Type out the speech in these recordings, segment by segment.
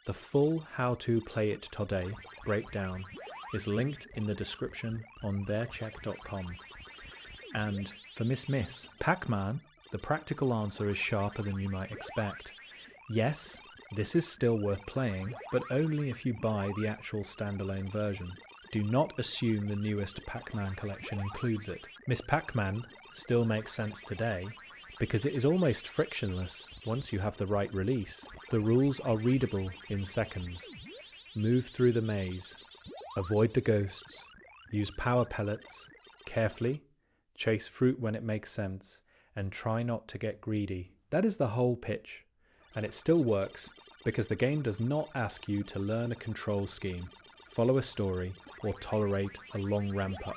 The full How to Play It Today breakdown is linked in the description on theircheck.com. And for Miss Pac-Man, the practical answer is sharper than you might expect. Yes, this is still worth playing, but only if you buy the actual standalone version. Do not assume the newest Pac-Man collection includes it. Miss Pac-Man still makes sense today because it is almost frictionless once you have the right release. The rules are readable in seconds. Move through the maze, avoid the ghosts, use power pellets carefully, chase fruit when it makes sense, and try not to get greedy. That is the whole pitch, and it still works because the game does not ask you to learn a control scheme, follow a story, or tolerate a long ramp up.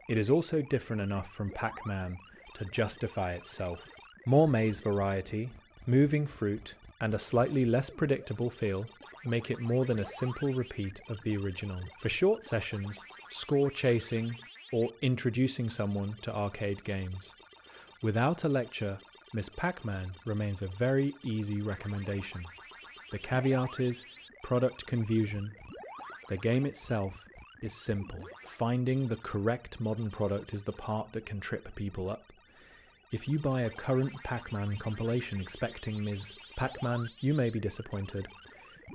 It is also different enough from Pac-Man to justify itself. More maze variety, moving fruit, and a slightly less predictable feel make it more than a simple repeat of the original. For short sessions, score chasing, or introducing someone to arcade games. Without a lecture, Miss Pac-Man remains a very easy recommendation. The caveat is product confusion. The game itself is simple. Finding the correct modern product is the part that can trip people up. If you buy a current Pac-Man compilation expecting Ms. Pac-Man, you may be disappointed.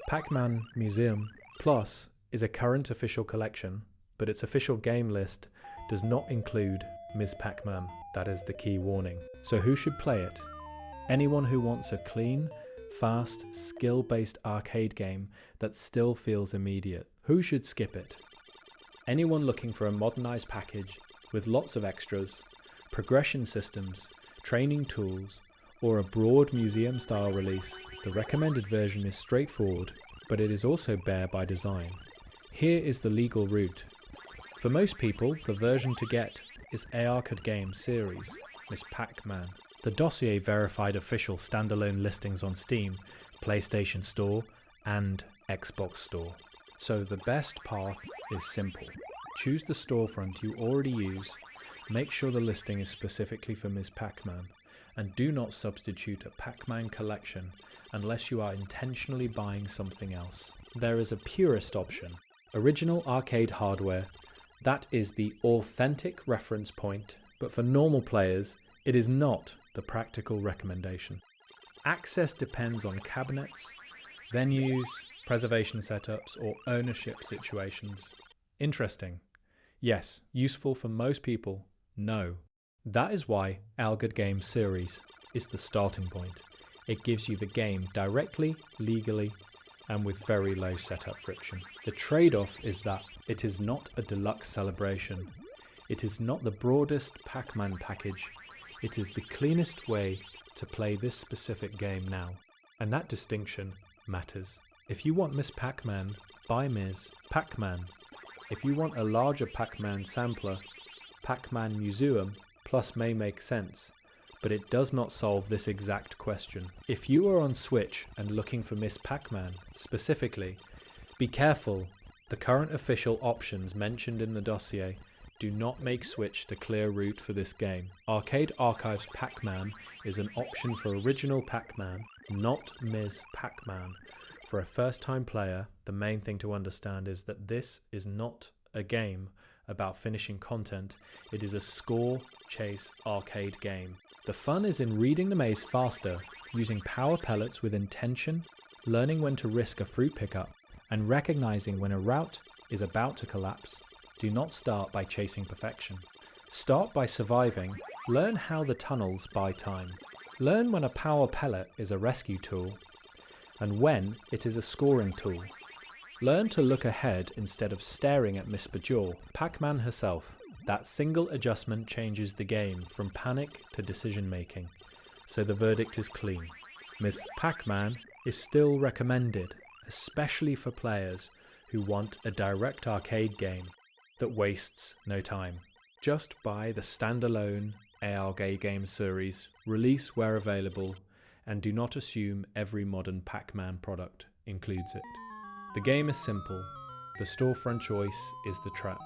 PAC-MAN MUSEUM Plus is a current official collection, but its official game list does not include Ms. Pac-Man. That is the key warning. So who should play it? Anyone who wants a clean, fast, skill-based arcade game that still feels immediate. Who should skip it? Anyone looking for a modernized package with lots of extras, progression systems, training tools, or a broad museum-style release. The recommended version is straightforward, but it is also bare by design. Here is the legal route. For most people, the version to get is Arcade Game Series, Miss Pac-Man. The dossier verified official standalone listings on Steam, PlayStation Store, and Xbox Store. So the best path is simple. Choose the storefront you already use, make sure the listing is specifically for Ms. Pac-Man, and do not substitute a Pac-Man collection unless you are intentionally buying something else. There is a purist option, original arcade hardware. That is the authentic reference point, but for normal players, it is not the practical recommendation. Access depends on cabinets, venues, preservation setups, or ownership situations. Interesting. Yes, useful for most people. No. That is why Arcade Game Series is the starting point. It gives you the game directly, legally, and with very low setup friction. The trade-off is that it is not a deluxe celebration. It is not the broadest Pac-Man package. It is the cleanest way to play this specific game now. And that distinction matters. If you want Miss Pac-Man, buy Ms. Pac-Man. If you want a larger Pac-Man sampler, PAC-MAN MUSEUM Plus may make sense, but it does not solve this exact question. If you are on Switch and looking for Miss Pac-Man specifically, be careful. The current official options mentioned in the dossier do not make Switch the clear route for this game. Arcade Archives Pac-Man is an option for original Pac-Man, not Ms. Pac-Man. For a first-time player, the main thing to understand is that this is not a game about finishing content. It is a score chase arcade game. The fun is in reading the maze faster, using power pellets with intention, learning when to risk a fruit pickup, and recognizing when a route is about to collapse. Do not start by chasing perfection. Start by surviving. Learn how the tunnels buy time. Learn when a power pellet is a rescue tool, and when it is a scoring tool. Learn to look ahead instead of staring at Miss Bajor, Pac-Man herself. That single adjustment changes the game from panic to decision making, so the verdict is clean. Miss Pac-Man is still recommended, especially for players who want a direct arcade game that wastes no time. Just buy the standalone Arcade Game Series, release where available, and do not assume every modern Pac-Man product includes it. The game is simple. The storefront choice is the trap.